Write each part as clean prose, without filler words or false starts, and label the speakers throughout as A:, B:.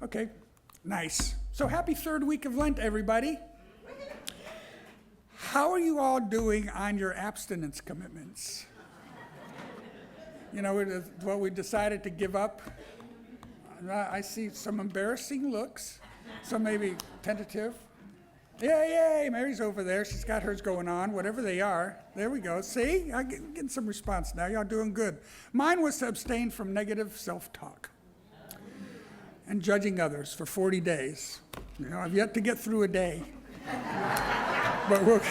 A: Okay, nice. So happy third week of Lent, everybody. How are you all doing on your abstinence commitments? You know, what we decided to give up. I see some embarrassing looks, some maybe tentative. Yay, Mary's over there. She's got hers going on, whatever they are. There we go. See, I'm getting some response now. Y'all doing good. Mine was to abstain from negative self-talk and judging others for 40 days. You know, I've yet to get through a day. But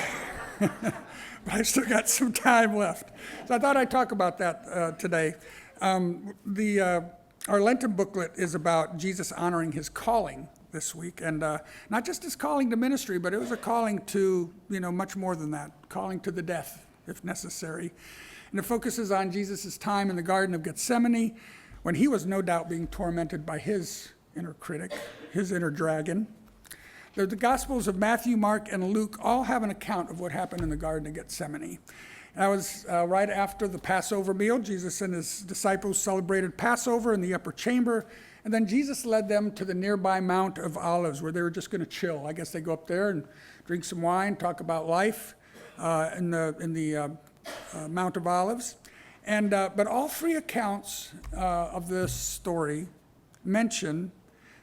A: I've still got some time left. So I thought I'd talk about that today. Our Lenten booklet is about Jesus honoring his calling this week, and not just his calling to ministry, but it was a calling to, much more than that, calling to the death, if necessary. And it focuses on Jesus' time in the Garden of Gethsemane, when he was no doubt being tormented by his inner critic, his inner dragon. The Gospels of Matthew, Mark, and Luke all have an account of what happened in the Garden of Gethsemane. That was right after the Passover meal. Jesus and his disciples celebrated Passover in the upper chamber, and then Jesus led them to the nearby Mount of Olives, where they were just going to chill. I guess they go up there and drink some wine, talk about life in the Mount of Olives. But all three accounts of this story mention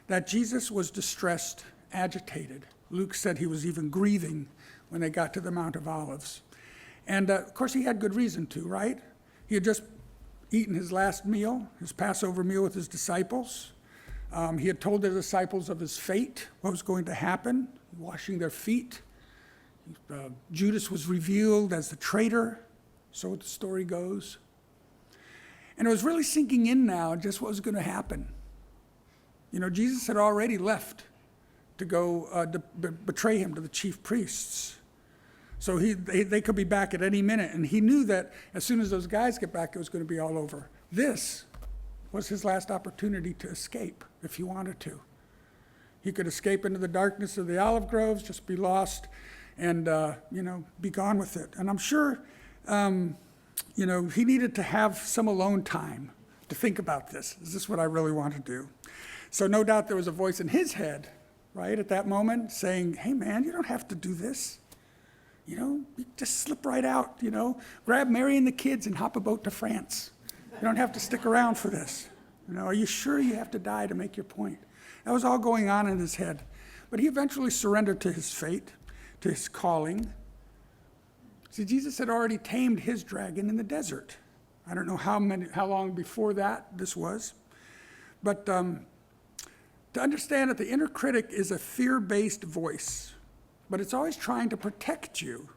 A: that Jesus was distressed, agitated. Luke said he was even grieving when they got to the Mount of Olives. And of course, he had good reason to, right? He had just eaten his last meal, his Passover meal with his disciples. He had told the disciples of his fate, what was going to happen, washing their feet. Judas was revealed as the traitor, so the story goes. And it was really sinking in now just what was going to happen. Jesus had already left to go betray him to the chief priests. So they could be back at any minute. And he knew that as soon as those guys get back, it was going to be all over. This was his last opportunity to escape, if he wanted to. He could escape into the darkness of the olive groves, just be lost, and be gone with it. And I'm sure, he needed to have some alone time to think about this. Is this what I really want to do? So no doubt there was a voice in his head, right, at that moment, saying, hey, man, you don't have to do this. You just slip right out, grab Mary and the kids and hop a boat to France. You don't have to stick around for this. Are you sure you have to die to make your point? That was all going on in his head. But he eventually surrendered to his fate, to his calling. See, Jesus had already tamed his dragon in the desert. I don't know how long before that this was. But to understand that the inner critic is a fear-based voice, but it's always trying to protect you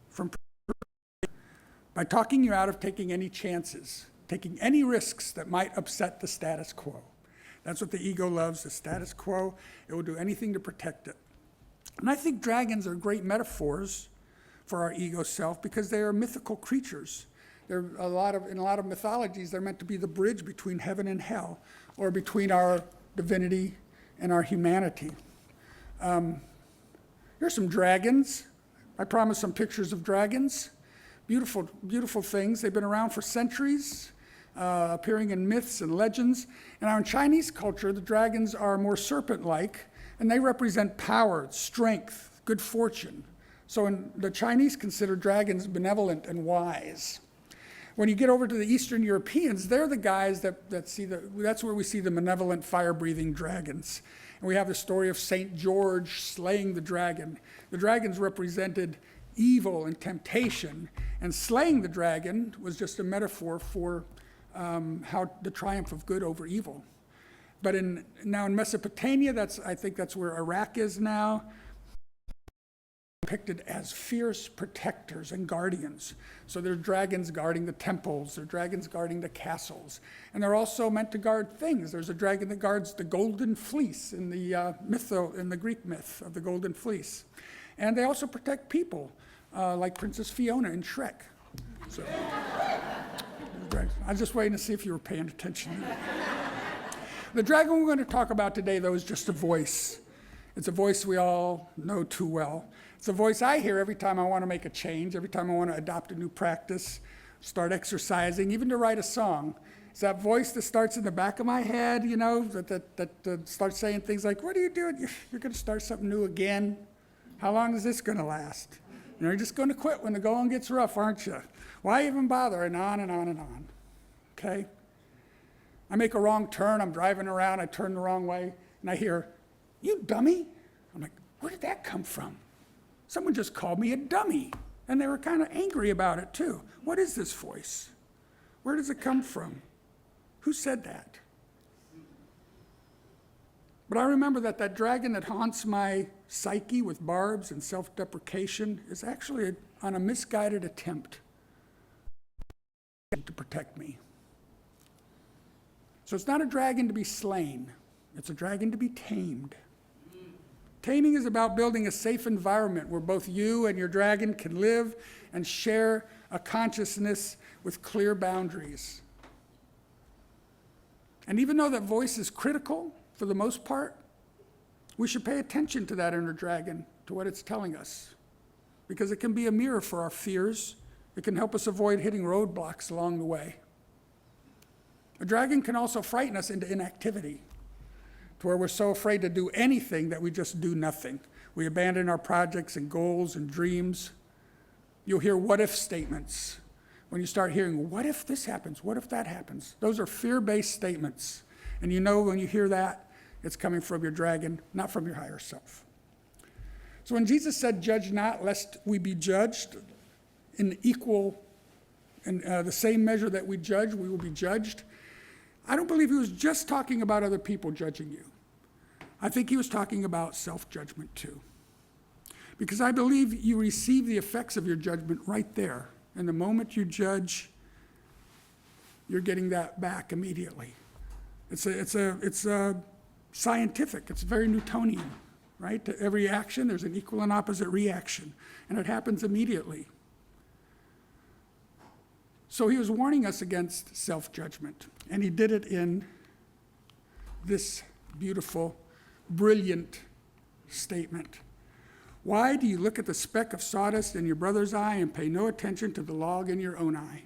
A: from by talking you out of taking any chances, taking any risks that might upset the status quo. That's what the ego loves, the status quo. It will do anything to protect it. And I think dragons are great metaphors for our ego self because they are mythical creatures. They're in a lot of mythologies, they're meant to be the bridge between heaven and hell, or between our divinity and our humanity. Here's some dragons. I promised some pictures of dragons. Beautiful, beautiful things. They've been around for centuries, appearing in myths and legends. And now in Chinese culture, the dragons are more serpent-like, and they represent power, strength, good fortune. So the Chinese consider dragons benevolent and wise. When you get over to the Eastern Europeans, they're the guys that's where we see the malevolent fire-breathing dragons. And we have the story of St. George slaying the dragon. The dragons represented evil and temptation, and slaying the dragon was just a metaphor for how the triumph of good over evil. But now in Mesopotamia, I think that's where Iraq is now, depicted as fierce protectors and guardians. So there's dragons guarding the temples, there are dragons guarding the castles, and they're also meant to guard things. There's a dragon that guards the golden fleece in the Greek myth of the golden fleece. And they also protect people, like Princess Fiona in Shrek. So, I was just waiting to see if you were paying attention. The dragon we're going to talk about today, though, is just a voice. It's a voice we all know too well. It's a voice I hear every time I want to make a change, every time I want to adopt a new practice, start exercising, even to write a song. It's that voice that starts in the back of my head, that starts saying things like, what are you doing? You're going to start something new again? How long is this going to last? You're just going to quit when the going gets rough, aren't you? Why even bother? And on and on and on. Okay? I make a wrong turn. I'm driving around. I turn the wrong way. And I hear, you dummy. I'm like, where did that come from? Someone just called me a dummy. And they were kind of angry about it, too. What is this voice? Where does it come from? Who said that? But I remember that dragon that haunts my psyche with barbs and self-deprecation is actually on a misguided attempt to protect me. So it's not a dragon to be slain. It's a dragon to be tamed. Taming is about building a safe environment where both you and your dragon can live and share a consciousness with clear boundaries. And even though that voice is critical, for the most part, we should pay attention to that inner dragon, to what it's telling us, because it can be a mirror for our fears. It can help us avoid hitting roadblocks along the way. A dragon can also frighten us into inactivity, to where we're so afraid to do anything that we just do nothing. We abandon our projects and goals and dreams. You'll hear what-if statements. When you start hearing, what if this happens? What if that happens? Those are fear-based statements. And you know when you hear that, it's coming from your dragon, not from your higher self. So when Jesus said, judge not, lest we be judged, in the same measure that we judge, we will be judged. I don't believe he was just talking about other people judging you. I think he was talking about self-judgment too. Because I believe you receive the effects of your judgment right there. And the moment you judge, you're getting that back immediately. It's scientific. It's very Newtonian, right? To every action, there's an equal and opposite reaction, and it happens immediately. So he was warning us against self-judgment, and he did it in this beautiful, brilliant statement. Why do you look at the speck of sawdust in your brother's eye and pay no attention to the log in your own eye?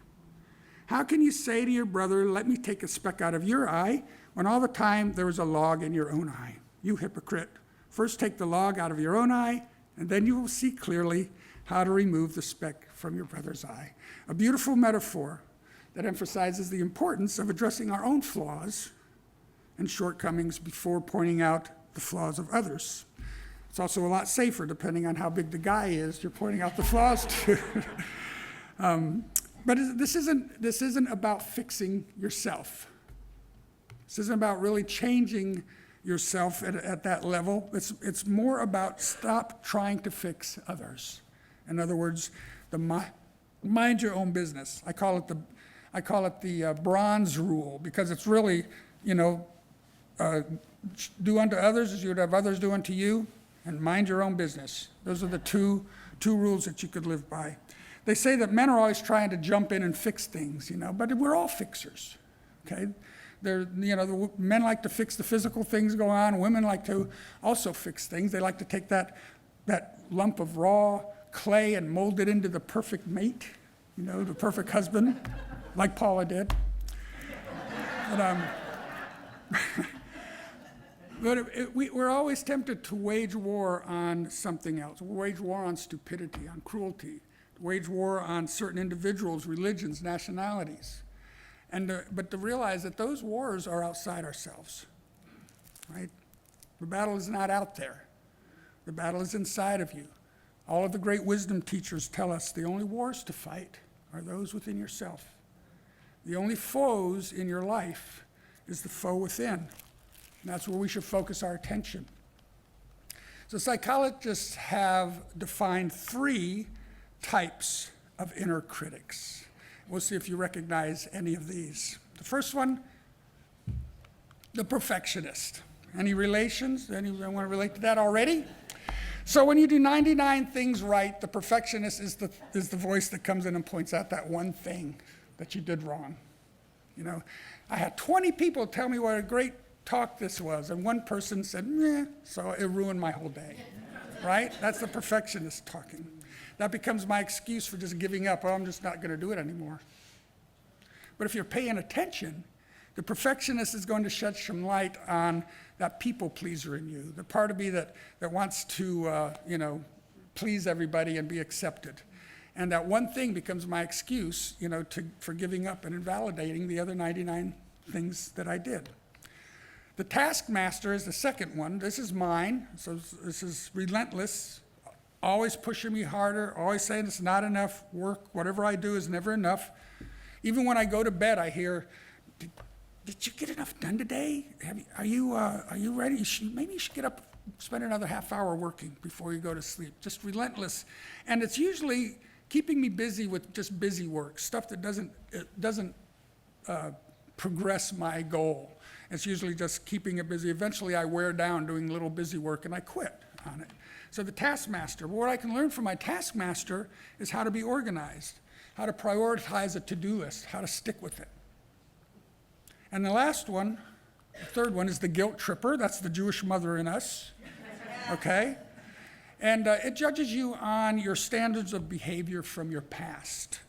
A: How can you say to your brother, let me take a speck out of your eye, when all the time there is a log in your own eye? You hypocrite. First take the log out of your own eye, and then you will see clearly how to remove the speck from your brother's eye. A beautiful metaphor that emphasizes the importance of addressing our own flaws and shortcomings before pointing out the flaws of others. It's also a lot safer, depending on how big the guy is, you're pointing out the flaws to. But this isn't about fixing yourself. This isn't about really changing yourself at that level. It's more about stop trying to fix others. In other words, mind your own business. I call it the bronze rule, because it's really, do unto others as you would have others do unto you, and mind your own business. Those are the two rules that you could live by. They say that men are always trying to jump in and fix things, but we're all fixers, okay? The men like to fix the physical things going on. Women like to also fix things. They like to take that lump of raw clay and mold it into the perfect mate, the perfect husband, like Paula did. But we're always tempted to wage war on something else. We wage war on stupidity, on cruelty, wage war on certain individuals, religions, nationalities. But to realize that those wars are outside ourselves, right? The battle is not out there. The battle is inside of you. All of the great wisdom teachers tell us the only wars to fight are those within yourself. The only foes in your life is the foe within. And that's where we should focus our attention. So psychologists have defined 3 types of inner critics. We'll see if you recognize any of these. The first one, the perfectionist. Any relations? Anyone want to relate to that already? So when you do 99 things right, the perfectionist is the voice that comes in and points out that one thing that you did wrong. I had 20 people tell me what a great talk this was, and one person said, meh, so it ruined my whole day, right? That's the perfectionist talking. That becomes my excuse for just giving up. Oh, I'm just not going to do it anymore. But if you're paying attention, The perfectionist is going to shed some light on that people pleaser in you, the part of me that wants to, please everybody and be accepted. And that one thing becomes my excuse, for giving up and invalidating the other 99 things that I did. The taskmaster is the second one. This is mine. So this is relentless, always pushing me harder, always saying it's not enough work. Whatever I do is never enough. Even when I go to bed, I hear, did you get enough done today? Are you ready? Maybe you should get up, spend another half hour working before you go to sleep. Just relentless. And it's usually keeping me busy with just busy work, stuff that doesn't progress my goal. It's usually just keeping it busy. Eventually I wear down doing little busy work and I quit on it. So the taskmaster, what I can learn from my taskmaster is how to be organized, how to prioritize a to-do list, how to stick with it. And the last one, the third one, is the guilt tripper. That's the Jewish mother in us, okay? And it judges you on your standards of behavior from your past.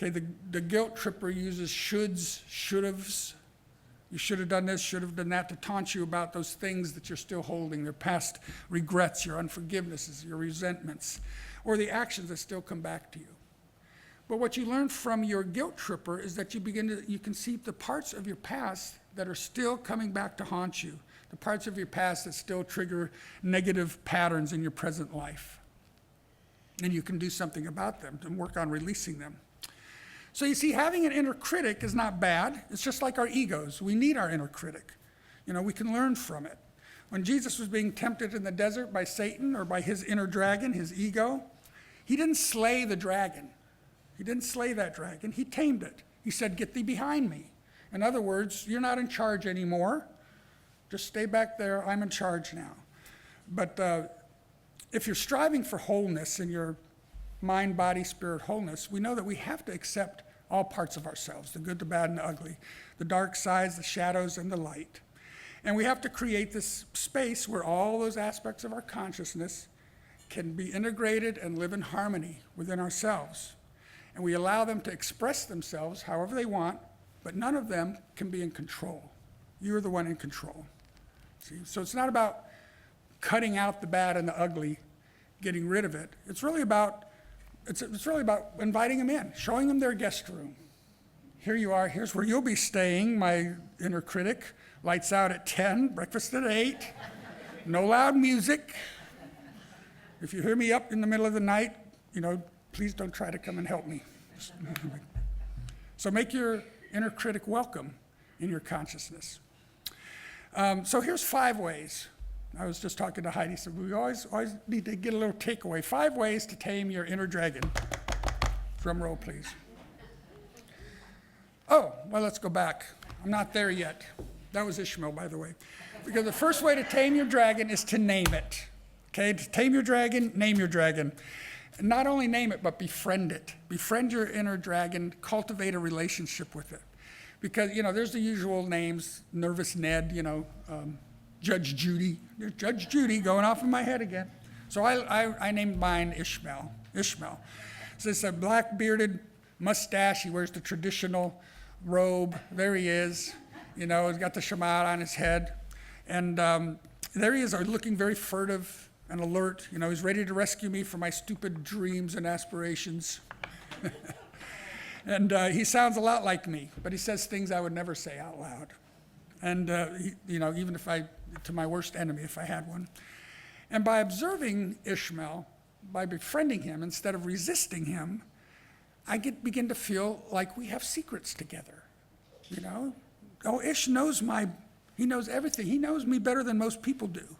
A: Okay, the guilt tripper uses shoulds, should'ves. You should have done this, should have done that, to taunt you about those things that you're still holding, your past regrets, your unforgivenesses, your resentments, or the actions that still come back to you. But what you learn from your guilt tripper is that you can see the parts of your past that are still coming back to haunt you, the parts of your past that still trigger negative patterns in your present life. And you can do something about them and work on releasing them. So you see, having an inner critic is not bad. It's just like our egos. We need our inner critic. We can learn from it. When Jesus was being tempted in the desert by Satan or by his inner dragon, his ego, he didn't slay the dragon. He didn't slay that dragon. He tamed it. He said, "Get thee behind me." In other words, you're not in charge anymore. Just stay back there. I'm in charge now. But if you're striving for wholeness in your mind, body, spirit wholeness, we know that we have to accept all parts of ourselves, the good, the bad, and the ugly, the dark sides, the shadows, and the light. And we have to create this space where all those aspects of our consciousness can be integrated and live in harmony within ourselves. And we allow them to express themselves however they want, but none of them can be in control. You're the one in control. See? So it's not about cutting out the bad and the ugly, getting rid of it. It's really about inviting them in, showing them their guest room. Here you are, here's where you'll be staying, my inner critic. Lights out at 10, breakfast at 8, no loud music. If you hear me up in the middle of the night, please don't try to come and help me. So make your inner critic welcome in your consciousness. So here's 5 ways. I was just talking to Heidi, so we always need to get a little takeaway. 5 ways to tame your inner dragon. Drum roll, please. Oh, well, let's go back. I'm not there yet. That was Ishmael, by the way. Because the first way to tame your dragon is to name it. Okay, to tame your dragon, name your dragon. And not only name it, but befriend it. Befriend your inner dragon, cultivate a relationship with it. Because, there's the usual names, Nervous Ned, Judge Judy. There's Judge Judy going off in my head again. So I named mine Ishmael. So it's a black bearded mustache. He wears the traditional robe. There he is. He's got the shamat on his head. And there he is, looking very furtive and alert. He's ready to rescue me from my stupid dreams and aspirations. And he sounds a lot like me, but he says things I would never say out loud. And, even to my worst enemy, if I had one. And by observing Ishmael, by befriending him instead of resisting him, I begin to feel like we have secrets together. Oh, Ish knows he knows everything. He knows me better than most people do.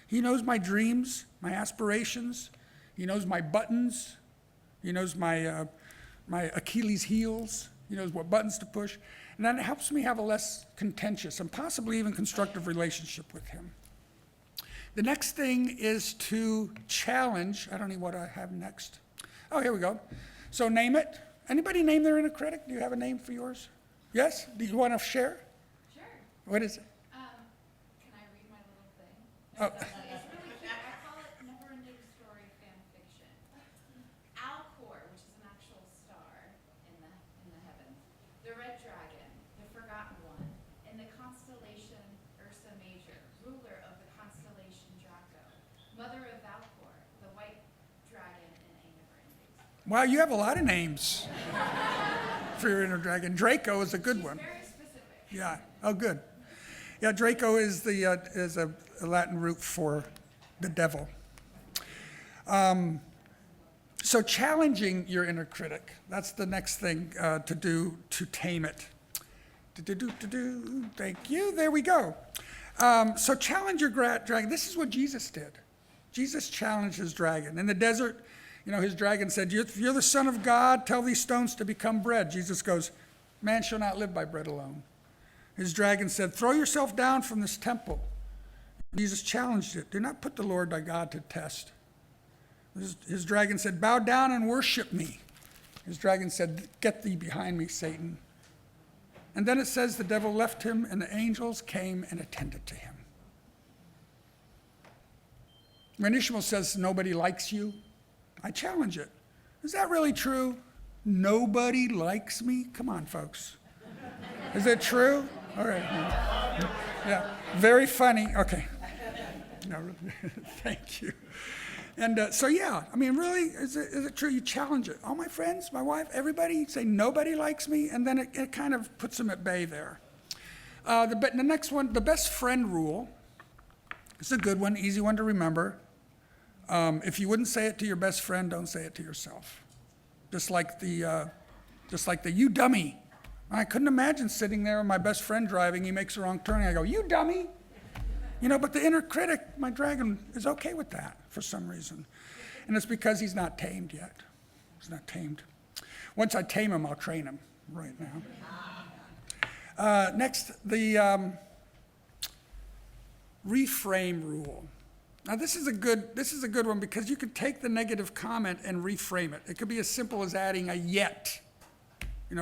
A: He knows my dreams, my aspirations. He knows my buttons. He knows my Achilles heels. He knows what buttons to push. And that helps me have a less contentious and possibly even constructive relationship with him. The next thing is to challenge. I don't know what I have next. Oh, here we go. So name it. Anybody name their inner critic? Do you have a name for yours? Yes? Do you want to share?
B: Sure.
A: What is it?
B: Can I read my little thing?
A: Oh.
B: It's really cute. I call it never-ending story fan fiction. Alcor, which is an actual star in the heavens. The red dragon, the forgotten one.
A: Wow, you have a lot of names for your inner dragon. Draco is a good one.
B: Very specific.
A: Yeah. Oh, good. Yeah, Draco is a Latin root for the devil. So challenging your inner critic. That's the next thing to do to tame it. Thank you. There we go. So challenge your dragon. This is what Jesus did. Jesus challenged his dragon. In the desert, his dragon said, if you're the Son of God, tell these stones to become bread. Jesus goes, man shall not live by bread alone. His dragon said, throw yourself down from this temple. Jesus challenged it. Do not put the Lord thy God to test. His dragon said, bow down and worship me. His dragon said, get thee behind me, Satan. And then it says the devil left him and the angels came and attended to him. When Ishmael says nobody likes you, I challenge it. Is that really true? Nobody likes me? Come on, folks. Is it true? All right. Yeah. Very funny. Okay. No, thank you. And really, is it true? You challenge it. All my friends, my wife, everybody say nobody likes me, and then it kind of puts them at bay there. The next one, the best friend rule. It's a good one, easy one to remember. If you wouldn't say it to your best friend, don't say it to yourself. Just like the you dummy. I couldn't imagine sitting there with my best friend driving. He makes a wrong turn, and I go, you dummy. But the inner critic, my dragon, is okay with that for some reason. And it's because he's not tamed yet. He's not tamed. Once I tame him, I'll train him right now. Next, the reframe rule. Now this is a good one because you can take the negative comment and reframe it. It could be as simple as adding a yet.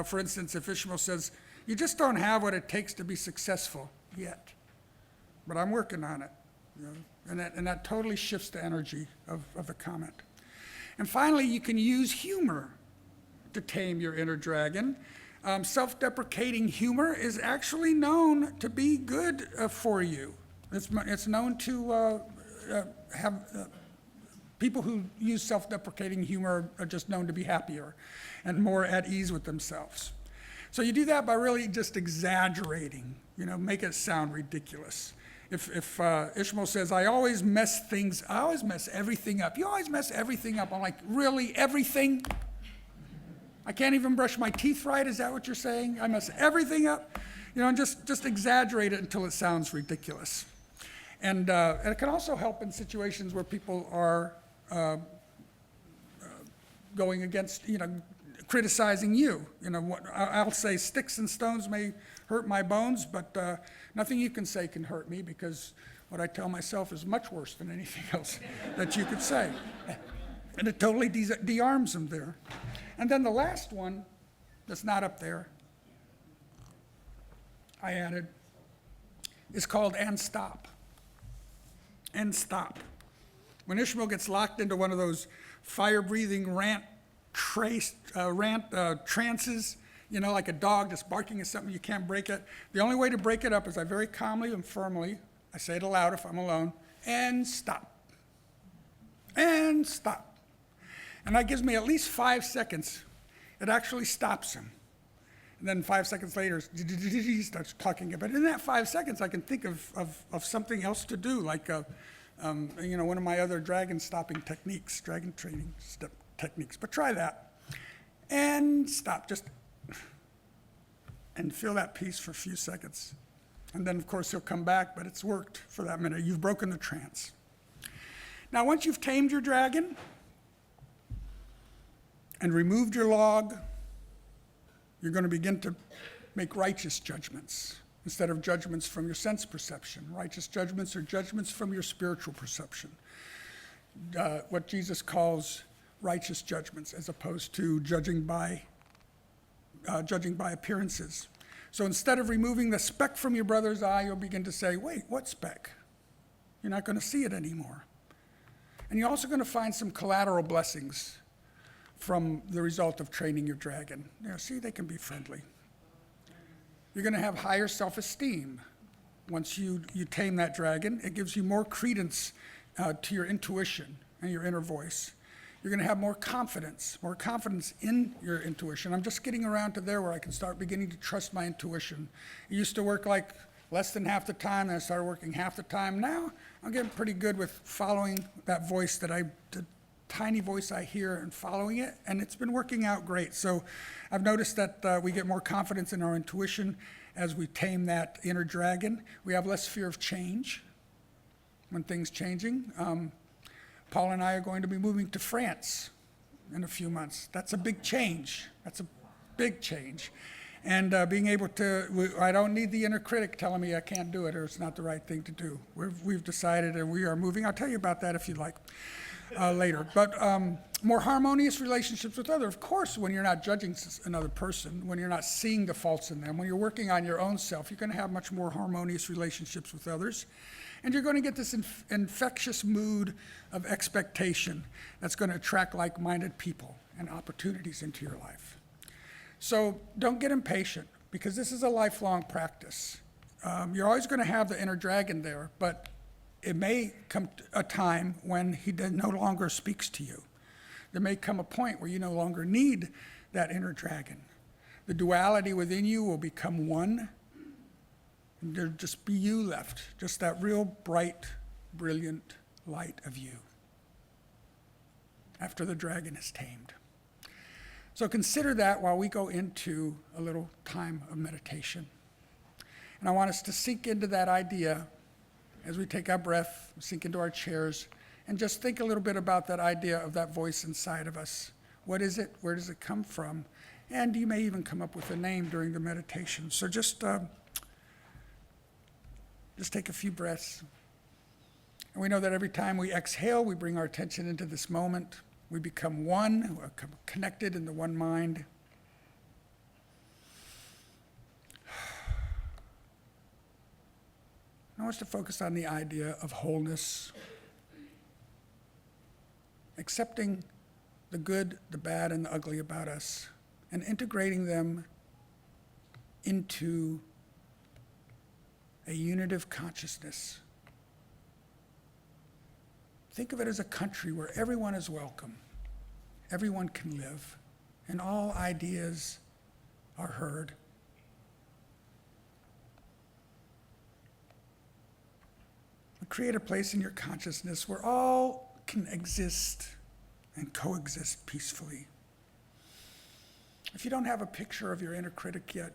A: For instance, if Ishmael says, you just don't have what it takes to be successful yet. But I'm working on it, and that totally shifts the energy of the comment. And finally, you can use humor to tame your inner dragon. Self-deprecating humor is actually known to be good for you. It's known to have people who use self-deprecating humor are just known to be happier and more at ease with themselves. So you do that by really just exaggerating, make it sound ridiculous. If Ishmael says, I always mess everything up. You always mess everything up. I'm like, really, everything? I can't even brush my teeth right? Is that what you're saying? I mess everything up? And just exaggerate it until it sounds ridiculous. And it can also help in situations where people are going against, criticizing you. I'll say sticks and stones may hurt my bones, but nothing you can say can hurt me because what I tell myself is much worse than anything else that you could say. And it totally de-arms them there. And then the last one that's not up there, I added, is called and stop. And stop. When Ishmael gets locked into one of those fire-breathing trances, like a dog just barking at something, you can't break it. The only way to break it up is I very calmly and firmly, I say it aloud if I'm alone, and stop. And stop. And that gives me at least 5 seconds. It actually stops him. And then 5 seconds later, he starts talking. But in that 5 seconds, I can think of something else to do, like one of my other dragon stopping techniques, dragon training techniques. But try that. And stop, and feel that peace for a few seconds. And then, of course, he'll come back, but it's worked for that minute. You've broken the trance. Now, once you've tamed your dragon and removed your log, you're going to begin to make righteous judgments instead of judgments from your sense perception. Righteous judgments are judgments from your spiritual perception. What Jesus calls righteous judgments as opposed to judging by appearances. So instead of removing the speck from your brother's eye, you'll begin to say, wait, what speck? You're not going to see it anymore. And you're also going to find some collateral blessings from the result of training your dragon. See, they can be friendly. You're going to have higher self-esteem. Once you tame that dragon, it gives you more credence to your intuition and your inner voice. You're going to have more confidence in your intuition. I'm just getting around to there where I can start beginning to trust my intuition. It used to work like less than half the time, then I started working half the time. Now I'm getting pretty good with following that voice the tiny voice I hear and following it, and it's been working out great. So I've noticed that we get more confidence in our intuition as we tame that inner dragon. We have less fear of change when things changing. Paul and I are going to be moving to France in a few months. That's a big change. And being able to, I don't need the inner critic telling me I can't do it or it's not the right thing to do. We've decided and we are moving. I'll tell you about that if you'd like later. But more harmonious relationships with others. Of course, when you're not judging another person, when you're not seeing the faults in them, when you're working on your own self, you're going to have much more harmonious relationships with others. And you're going to get this infectious mood of expectation that's going to attract like-minded people and opportunities into your life. So don't get impatient, because this is a lifelong practice. You're always going to have the inner dragon there, but it may come a time when he no longer speaks to you. There may come a point where you no longer need that inner dragon. The duality within you will become one, and there'll just be you left, just that real bright, brilliant light of you after the dragon is tamed. So consider that while we go into a little time of meditation. And I want us to sink into that idea as we take our breath, sink into our chairs, and just think a little bit about that idea of that voice inside of us. What is it? Where does it come from? And you may even come up with a name during the meditation. So just take a few breaths. And we know that every time we exhale, we bring our attention into this moment. We become one, we're connected in the one mind. I want us to focus on the idea of wholeness, accepting the good, the bad, and the ugly about us, and integrating them into a unitive consciousness. Think of it as a country where everyone is welcome, everyone can live, and all ideas are heard. Create a place in your consciousness where all can exist and coexist peacefully. If you don't have a picture of your inner critic yet,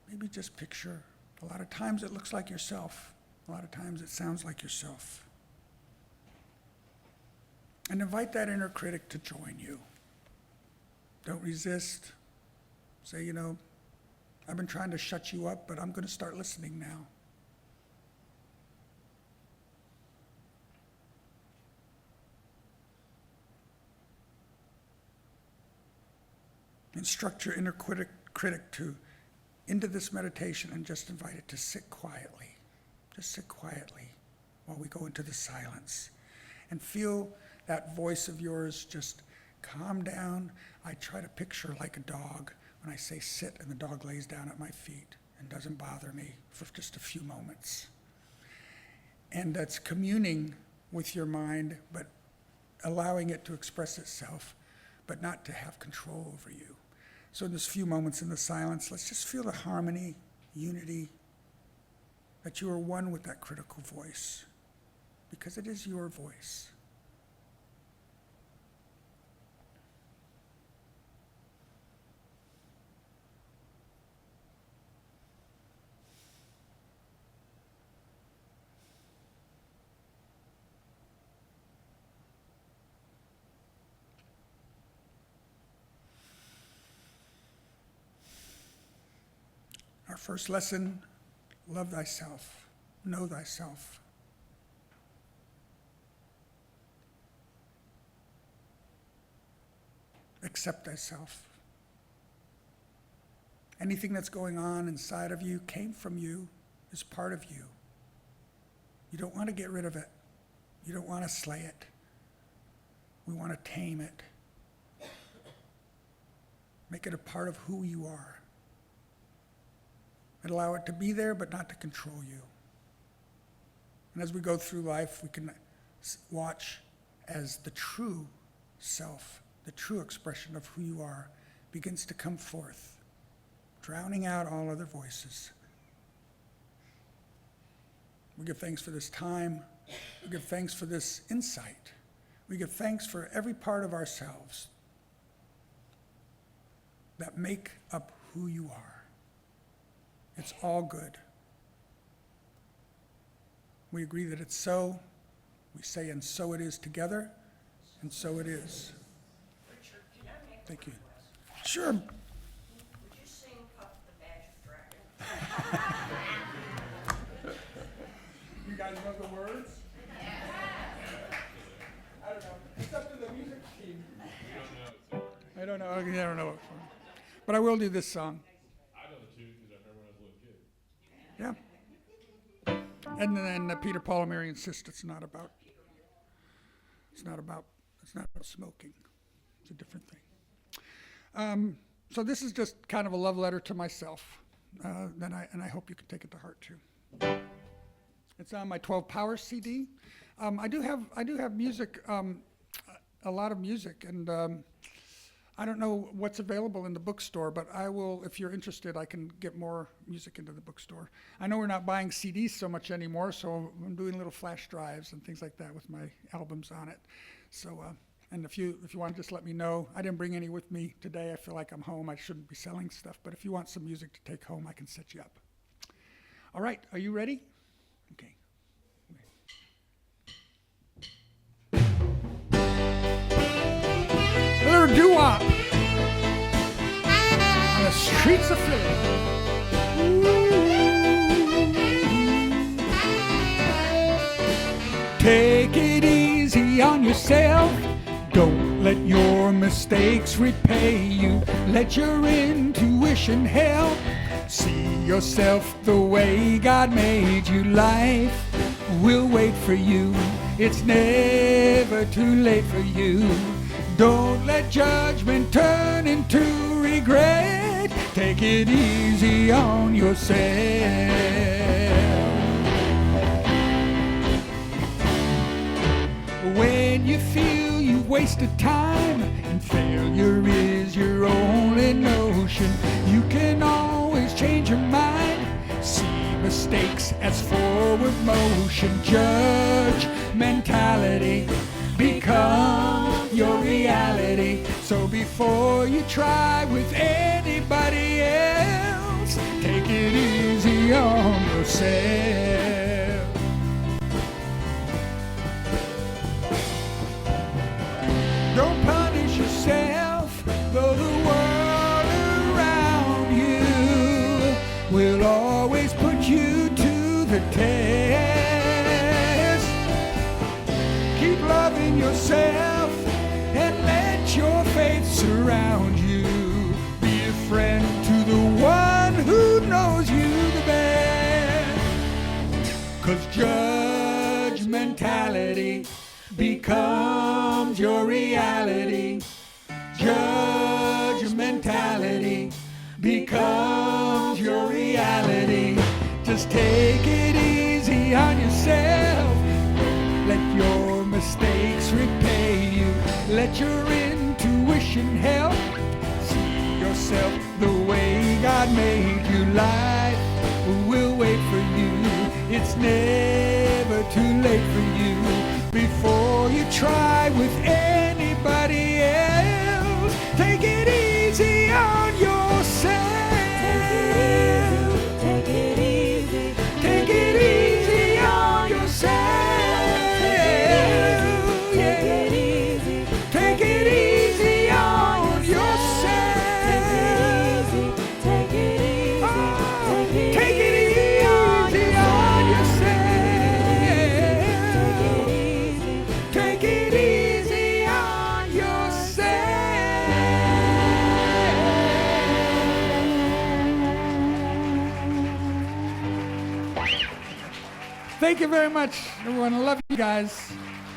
A: maybe just picture. A lot of times it looks like yourself. A lot of times it sounds like yourself. And invite that inner critic to join you. Don't resist. Say, I've been trying to shut you up, but I'm going to start listening now. Instruct your inner critic into this meditation and just invite it to sit quietly. Just sit quietly while we go into the silence. And feel that voice of yours just calm down. I try to picture like a dog when I say sit and the dog lays down at my feet and doesn't bother me for just a few moments. And that's communing with your mind, but allowing it to express itself, but not to have control over you. So in this few moments in the silence, let's just feel the harmony, unity, that you are one with that critical voice, because it is your voice. Our first lesson, love thyself, know thyself. Accept thyself. Anything that's going on inside of you came from you, is part of you. You don't want to get rid of it. You don't want to slay it. We want to tame it. Make it a part of who you are. And allow it to be there, but not to control you. And as we go through life, we can watch as the true self, the true expression of who you are, begins to come forth, drowning out all other voices. We give thanks for this time. We give thanks for this insight. We give thanks for every part of ourselves that make up who you are. It's all good. We agree that it's so. We say, and so it is together, and so it is.
C: Richard, can I make
A: Thank you.
C: a request?
A: Sure.
C: Would you sing Puff the Magic Dragon?
A: You guys know the words? I don't know. It's up to the music team. I don't know. I don't know. But I will do this song.
D: I know the tune because I remember when I was a little kid.
A: Yeah. And then Peter, Paul, and Mary insist it's not about smoking. It's a different thing. So this is just kind of a love letter to myself, and I hope you can take it to heart too. It's on my 12 Power CD. I do have music, a lot of music, and I don't know what's available in the bookstore, but I will, if you're interested, I can get more music into the bookstore. I know we're not buying CDs so much anymore, so I'm doing little flash drives and things like that with my albums on it. So, and if you want to just let me know, I didn't bring any with me today. I feel like I'm home. I shouldn't be selling stuff, but if you want some music to take home, I can set you up. All right, are you ready? Okay. A little doo-wop on the streets of Philly. Take it easy on yourself. Don't let your mistakes repay you. Let your intuition help. See yourself the way God made you. Life will wait for you. It's never too late for you. Don't let judgment turn into regret. Take it easy on yourself. When you feel you've wasted time and failure is your only notion, you can always change your mind. See mistakes as forward motion. Judge mentality become your reality. So before you try with anybody else, take it easy on yourself. Don't punish yourself, though the world around you will always put you to the test. Keep loving yourself and let your faith surround you. Be a friend to the one who knows you the best. 'Cause judgmentality becomes your reality. Judgmentality becomes your reality. Just take it easy on yourself. Let your mistakes repay you. Let your intuition help. See yourself the way God made you. Life will wait for you. It's never too late for you. Before you try with anybody else, take it easy on yourself. Take it easy. Take it easy on yourself. Take it easy. Take it easy on yourself. Take it easy. Take it easy on yourself. Take it easy on yourself. Thank you very much, everyone. I love you guys.